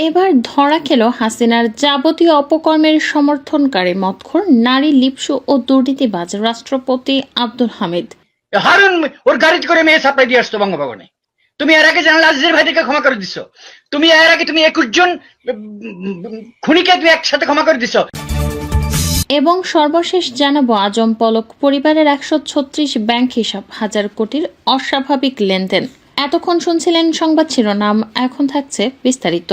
এবার ধরা খেল হাসিনার যাবতীয় অপকর্মের সমর্থনকারী মদখোর, নারী লিপসু ও দুর্নীতিবাজ রাষ্ট্রপতি আব্দুল হামিদ। হারুন ওর গাড়িতে করে মেয়ে সাপ্লাই দিয়ে আসতো বঙ্গভবনে। তুমি এর আগে জানাল আজিজের ভাইদেরকে ক্ষমা করে দিছো। তুমি এর আগে 21 জন খুনিকে তুমি একসাথে ক্ষমা করে দিছো। এবং সর্বশেষ জানাবো আজম পলক পরিবারের 136 ব্যাংক হিসাব, হাজার কোটির অস্বাভাবিক লেনদেন। এতক্ষণ শুনছিলেন সংবাদ শিরোনাম, এখন থাকছে বিস্তারিত।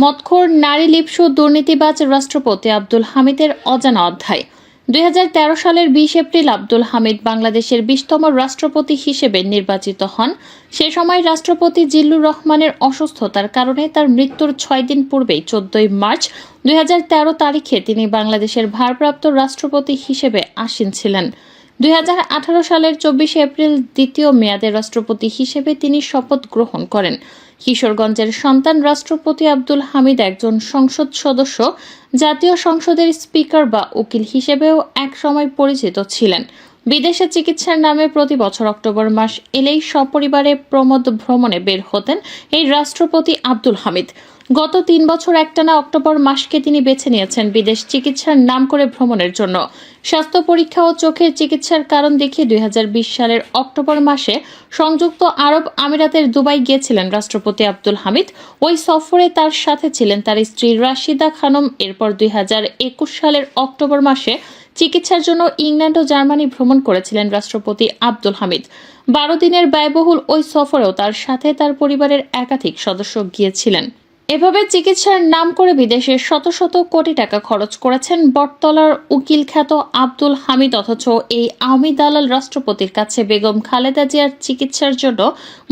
মদখোর, নারী লিপসু, দুর্নীতিবাজ রাষ্ট্রপতি আব্দুল হামিদের অজানা অধ্যায়। 2013 সালের 20 এপ্রিল আব্দুল হামিদ বাংলাদেশের 20তম রাষ্ট্রপতি হিসেবে নির্বাচিত হন। সে সময় রাষ্ট্রপতি জিল্লুর রহমানের অসুস্থতার কারণে তার মৃত্যুর 6 দিন পূর্বেই 14 মার্চ 2013 তারিখে তিনি বাংলাদেশের ভারপ্রাপ্ত রাষ্ট্রপতি হিসেবে আসীন ছিলেন। 2018 সালের 24 এপ্রিল দ্বিতীয় মেয়াদে রাষ্ট্রপতি হিসেবে তিনি শপথ গ্রহণ করেন। কিশোরগঞ্জের সন্তান রাষ্ট্রপতি আব্দুল হামিদ একজন সংসদ সদস্য, জাতীয় সংসদের স্পিকার বা উকিল হিসেবেও একসময় পরিচিত ছিলেন। বিদেশে চিকিৎসার নামে প্রতি বছর অক্টোবর মাস এলেই সপরিবারে প্রমোদ ভ্রমণে বের হতেন এই রাষ্ট্রপতি আব্দুল হামিদ। গত 3 বছর একটানা অক্টোবর মাসকে তিনি বেছে নিয়েছেন বিদেশ চিকিৎসার নাম করে ভ্রমণের জন্য। স্বাস্থ্য পরীক্ষা ও চোখের চিকিৎসার কারণ দেখিয়ে 2020 সালের অক্টোবর মাসে সংযুক্ত আরব আমিরাতের দুবাই গিয়েছিলেন রাষ্ট্রপতি আব্দুল হামিদ। ওই সফরে তার সাথে ছিলেন তার স্ত্রী রাশিদা খানম। এরপর 2021 সালের অক্টোবর মাসে চিকিৎসার জন্য ইংল্যান্ড ও জার্মানি ভ্রমণ করেছিলেন রাষ্ট্রপতি আব্দুল হামিদ। 12 দিনের ব্যয়বহুল ওই সফরেও তার সাথে তার পরিবারের একাধিক সদস্য গিয়েছিলেন। এভাবে চিকিৎসার নাম করে বিদেশে শত শত কোটি টাকা খরচ করেছেন বটতলার উকিল খ্যাত আব্দুল হামিদ। অথচ এই আওয়ামী দালাল রাষ্ট্রপতির কাছে বেগম খালেদা জিয়ার চিকিৎসার জন্য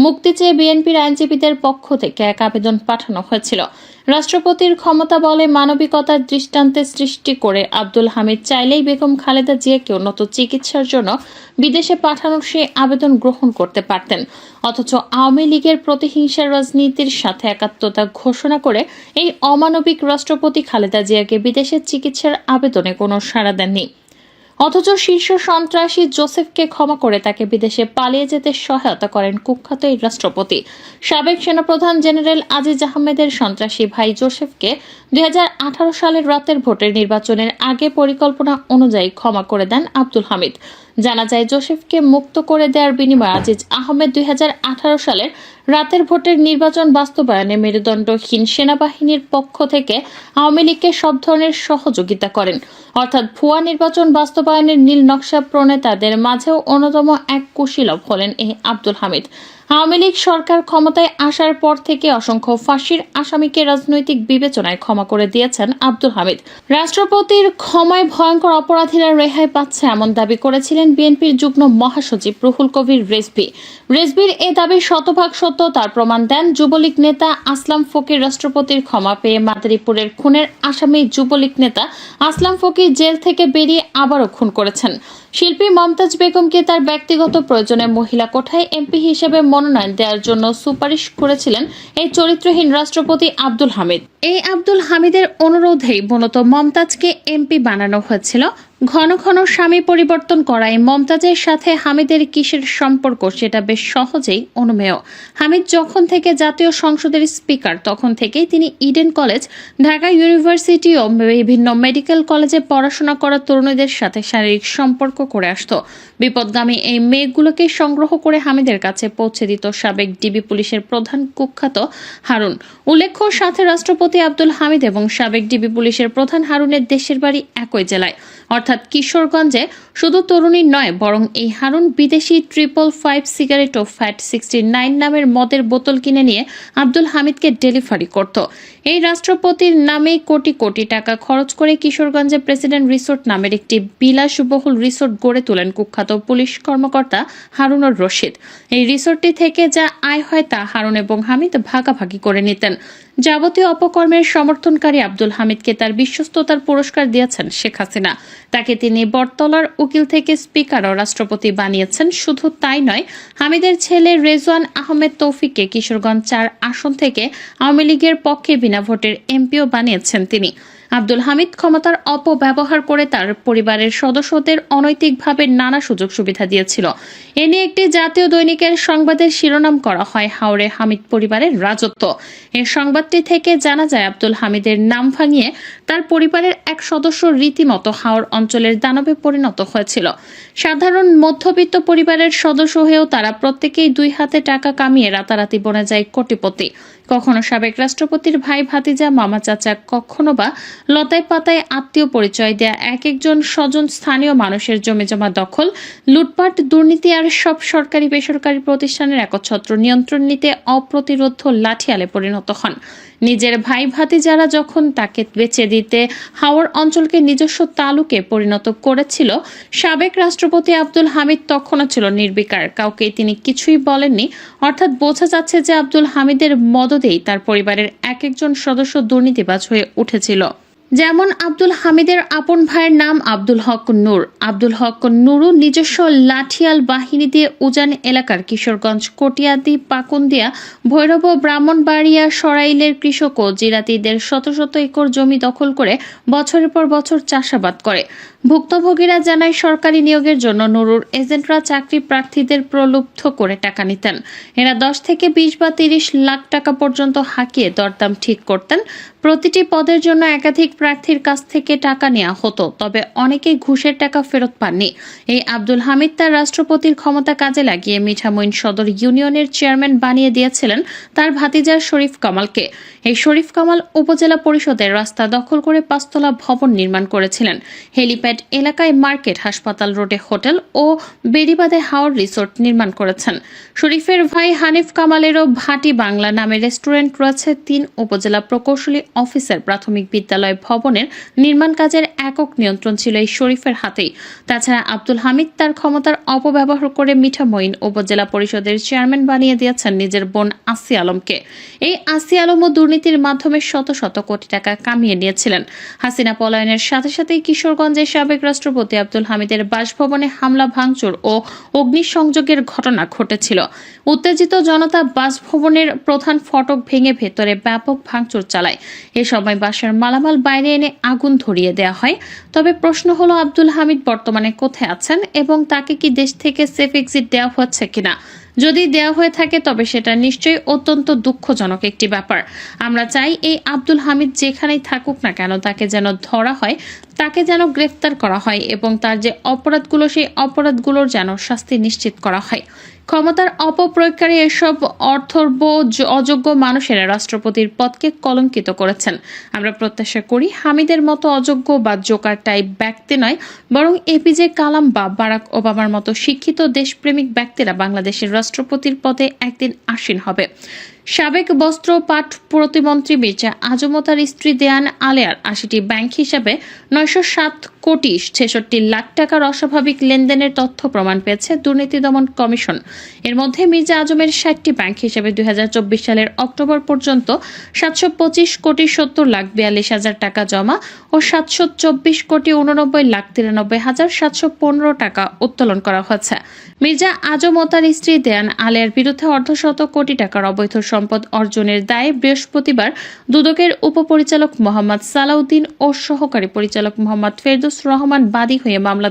মুক্তি চেয়ে বিএনপির আইনজীবীদের পক্ষ থেকে এক আবেদন পাঠানো হয়েছিল। রাষ্ট্রপতির ক্ষমতা বলে মানবিকতার দৃষ্টান্তে সৃষ্টি করে আব্দুল হামিদ চাইলেই বেগম খালেদা জিয়াকে উন্নত চিকিৎসার জন্য বিদেশে পাঠানোর সেই আবেদন গ্রহণ করতে পারতেন। অথচ আওয়ামী লীগের প্রতিহিংসার রাজনীতির সাথে একাত্মতা ঘোষণা করে এই অমানবিক রাষ্ট্রপতি খালেদা জিয়াকে বিদেশে চিকিৎসার আবেদনে কোনো সাড়া দেননি। অথচ শীর্ষ সন্ত্রাসী জোসেফকে ক্ষমা করে তাকে বিদেশে পালিয়ে যেতে সহায়তা করেন কুখ্যাত এই রাষ্ট্রপতি। সাবেক সেনাপ্রধান জেনারেল আজিজ আহমেদের সন্ত্রাসী ভাই জোসেফকে 2018 সালের রাতের ভোটের নির্বাচনের আগে পরিকল্পনা অনুযায়ী ক্ষমা করে দেন আব্দুল হামিদ। জানা যায়, জোসেফকে মুক্ত করে দেওয়ার বিনিময়ে আজিজ আহমেদ 2018 সালের রাতের ভোটের নির্বাচন বাস্তবায়নে মেরুদণ্ডহীন সেনাবাহিনীর পক্ষ থেকে আওয়ামী লীগকে সব ধরনের সহযোগিতা করেন। অর্থাৎ ভুয়া নির্বাচন বাস্তবায়নের নীল নকশা প্রণেতাদের মাঝেও অন্যতম এক কুশীলব হলেন এই আব্দুল হামিদ। আওয়ামী লীগ সরকার ক্ষমতায় আসার পর থেকে অসংখ্য ফাঁসির আসামিকে রাজনৈতিক বিবেচনায় ক্ষমা করে দিয়েছেন আব্দুল হামিদ। রাষ্ট্রপতির ক্ষমায় ভয়ঙ্কর অপরাধীরা রেহাই পাচ্ছে এমন দাবি করেছিলেন বিএনপির যুগ্ম মহাসচিব রুহুল কবির রেজভী। রেজভীর এ দাবি শতভাগ সত্য, তার প্রমাণ দেন যুবলীগ নেতা আসলাম ফকির। রাষ্ট্রপতির ক্ষমা পেয়ে মাদারীপুরের খুনের আসামি যুবলীগ নেতা আসলাম ফকির জেল থেকে বেরিয়ে আবারও খুন করেছেন। শিল্পী মমতাজ বেগমকে তার ব্যক্তিগত প্রয়োজনে মহিলা কোঠায় এমপি হিসেবে মনোনয়ন দেওয়ার জন্য সুপারিশ করেছিলেন এই চরিত্রহীন রাষ্ট্রপতি আব্দুল হামিদ। এই আব্দুল হামিদের অনুরোধেই মূলত মমতাজকে এমপি বানানো হয়েছিল। ঘন ঘন স্বামী পরিবর্তন করায় মমতাজের সাথে হামিদের কিসের সম্পর্ক সেটা বেশ সহজেই অনুমেয়। হামিদ যখন থেকে জাতীয় সংসদের স্পিকার তখন থেকেই তিনি ইডেন কলেজ, ঢাকা ইউনিভার্সিটি ও বিভিন্ন মেডিকেল কলেজে পড়াশোনা করা তরুণীদের সাথে শারীরিক সম্পর্ক করে আসতো। বিপদগামী এই মেয়েগুলোকে সংগ্রহ করে হামিদের কাছে পৌঁছে দিত সাবেক ডিবি পুলিশের প্রধান কুখ্যাত হারুন। উল্লেখ্য, সাথে রাষ্ট্রপতি আব্দুল হামিদ এবং সাবেক ডিবি পুলিশের প্রধান হারুনের দেশের বাড়ি একই জেলায়, অর্থাৎ কিশোরগঞ্জে। শুধু তরুণী নয়, বরং এই হারুন বিদেশি 555 সিগারেট ও ফ্যাট 69 নামের মদের বোতল কিনে নিয়ে আব্দুল হামিদকে ডেলিভারি করত। এই রাষ্ট্রপতির নামে কোটি কোটি টাকা খরচ করে কিশোরগঞ্জে প্রেসিডেন্ট রিসোর্ট নামের একটি বিলাসবহুল রিসোর্ট গড়ে তোলেন কুখ্যাত পুলিশ কর্মকর্তা হারুনুর রশিদ। এই রিসোর্টটি থেকে যা আয় হয় তা হারুন এবং হামিদ ভাগাভাগি করে নিতেন। যাবতীয় অপকর্মের সমর্থনকারী আব্দুল হামিদকে তার বিশ্বস্ততার পুরস্কার দিয়েছেন শেখ হাসিনা। তাকে তিনি বটতলার উকিল থেকে স্পিকার ও রাষ্ট্রপতি বানিয়েছেন। শুধু তাই নয়, হামিদের ছেলে রেজওয়ান আহমেদ তৌফিককে কিশোরগঞ্জ 4 আসন থেকে আওয়ামী লীগের পক্ষে বিনা ভোটের এমপিও বানিয়েছেন তিনি। আব্দুল হামিদ ক্ষমতার অপব্যবহার করে তার পরিবারের সদস্যদের অনৈতিকভাবে নানা সুযোগ সুবিধা দিয়েছিল। এ নিয়ে একটি জাতীয় দৈনিকের সংবাদের শিরোনাম করা হয় হাওরে হামিদ পরিবারের রাজত্ব। এই সংবাদটি থেকে জানা যায় আব্দুল হামিদের নাম ভাঙিয়ে তার পরিবারের এক সদস্য রীতিমতো হাওর অঞ্চলের দানবে পরিণত হয়েছিল। সাধারণ মধ্যবিত্ত পরিবারের সদস্য হয়েও তারা প্রত্যেকেই 2 হাতে টাকা কামিয়ে রাতারাতি বনে যায় কোটিপতি। কখনো সাবেক রাষ্ট্রপতির ভাই ভাতিজা মামা চাচা, কখনো বা লতায় পাতায় আত্মীয় পরিচয় দেয়া এক একজন স্বজন স্থানীয় মানুষের জমিজমা দখল, লুটপাট, দুর্নীতি আর সব সরকারি বেসরকারি প্রতিষ্ঠানের একচ্ছত্র নিয়ন্ত্রণ নিতে অপ্রতিরোধ্য লাঠিয়ালে পরিণত হন। নিজের ভাই ভাতিজারা যখন তাকে বেচে দিতে হাওর অঞ্চলকে নিজস্ব তালুকে পরিণত করেছিল, সাবেক রাষ্ট্রপতি আব্দুল হামিদ তখনও ছিল নির্বিকার, কাউকে তিনি কিছুই বলেননি। অর্থাৎ বোঝা যাচ্ছে যে আব্দুল হামিদের মদদেই তার পরিবারের এক একজন সদস্য দুর্নীতিবাজ হয়ে উঠেছিল। যেমন আব্দুল হামিদের আপন ভাইয়ের নাম আব্দুল হক নূর। আব্দুল হক নুরু নিজস্ব লাঠিয়াল বাহিনী দিয়ে উজান এলাকার কিশোরগঞ্জ, কটিয়াদি, পাকুন্দিয়া, ভৈরব, ব্রাহ্মণবাড়িয়া, সরাইলের কৃষক ও জিরাতিদের শত শত একর জমি দখল করে বছরের পর বছর চাষাবাদ করে। ভুক্তভোগীরা জানায় সরকারি নিয়োগের জন্য নুরুর এজেন্টরা চাকরি প্রার্থীদের প্রলুব্ধ করে টাকা নিতেন। এরা 10 থেকে 20 বা 30 লাখ টাকা পর্যন্ত হাঁকিয়ে দরদাম ঠিক করতেন। প্রতিটি পদের জন্য একাধিক প্রার্থীর কাছ থেকে টাকা নেওয়া হতো, তবে অনেকেই ঘুষের টাকা ফেরত পাননি। এই আব্দুল হামিদ তার রাষ্ট্রপতির ক্ষমতা কাজে লাগিয়ে মিঠামইন সদর ইউনিয়নের চেয়ারম্যান বানিয়ে দিয়েছিলেন তার ভাতিজা শরীফ কামালকে। এই শরীফ কামাল উপজেলা পরিষদের রাস্তা দখল করে 5 তলা ভবন নির্মাণ করেছিলেন। হেলিপ্যাড এলাকায় মার্কেট, হাসপাতাল রোডে হোটেল ও বেড়িবাঁধে হাওর রিসোর্ট নির্মাণ করেছেন। শরীফের ভাই হানিফ কামালেরও ভাটি বাংলা নামে রেস্টুরেন্ট রয়েছে। 3 উপজেলা প্রকৌশলী অফিসার প্রাথমিক বিদ্যালয় ভবনের নির্মাণ কাজের একক নিয়ন্ত্রণ ছিল এই শরীফের হাতেই। তাছাড়া আব্দুল হামিদ তার ক্ষমতার অপব্যবহার করে মিঠামইন উপজেলা পরিষদের চেয়ারম্যান বানিয়ে দিয়েছেন নিজের বোন আসি আলমকে। এই আসি আলমও দুর্নীতির মাধ্যমে শত শত কোটি টাকা কামিয়ে নিয়েছিলেন। হাসিনা পলায়নের সাথে সাথেই কিশোরগঞ্জের সাবেক রাষ্ট্রপতি আব্দুল হামিদের বাসভবনে হামলা, ভাঙচুর ও অগ্নিসংযোগের ঘটনা ঘটেছিল। উত্তেজিত জনতা বাসভবনের প্রধান ফটক ভেঙে ভেতরে ব্যাপক ভাঙচুর চালায়। এ সময় বাসার মালামাল বাইরে এনে আগুন ধরিয়ে দেওয়া হয়। তবে প্রশ্ন হলো, আব্দুল হামিদ বর্তমানে কোথায় আছেন এবং তাকে কি দেশ থেকে সেফ এক্সিট দেওয়া হচ্ছে কিনা? যদি দেওয়া হয়ে থাকে তবে সেটা নিশ্চয়ই অত্যন্ত দুঃখজনক একটি ব্যাপার। আমরা চাই এই আব্দুল হামিদ যেখানেই থাকুক না কেন তাকে যেন ধরা হয়, তাকে যেন গ্রেফতার করা হয় এবং তার যে অপরাধগুলো সেই অপরাধগুলোর যেন শাস্তি নিশ্চিত করা হয়। ক্ষমতার অপপ্রয়োগকারী এসব অর্থর্ব অযোগ্য মানুষেরা রাষ্ট্রপতির পদকে কলঙ্কিত করেছেন। আমরা প্রত্যাশা করি হামিদের মতো অযোগ্য বা জোকার টাইপ ব্যক্তি নয়, বরং এপিজে কালাম বা বারাক ওবামার মতো শিক্ষিত দেশপ্রেমিক ব্যক্তিরা বাংলাদেশের রাষ্ট্রপতির পদে একদিন আসীন হবে। সাবেক বস্ত্র পাট প্রতিমন্ত্রী মির্জা আজম ও তার স্ত্রী দেয়ান আলেয়ার 80টি ব্যাংক হিসাবে 907 কোটি 66 লাখ টাকার অস্বাভাবিক লেনদেনের তথ্য প্রমাণ পেয়েছে দুর্নীতি দমন কমিশন। এর মধ্যে মির্জা আজমের 60টি ব্যাংক হিসাবে 2024 সালের অক্টোবর পর্যন্ত 725 কোটি 70 লাখ 42 হাজার টাকা জমা ও 724 কোটি 89 লাখ 93 হাজার 715 টাকা উত্তোলন করা হয়েছে। মির্জা আজম ও তার স্ত্রী দেয়ান আলেয়ার বিরুদ্ধে অর্ধশত কোটি টাকার অবৈধ সম্পদ অর্জনের দায়ে বৃহস্পতিবার দুদকের উপপরিচালক মোহাম্মদ সালাউদ্দিন ও সহকারী পরিচালক মোহাম্মদ ফেরদৌস রহমান বাদী হয়ে মামলা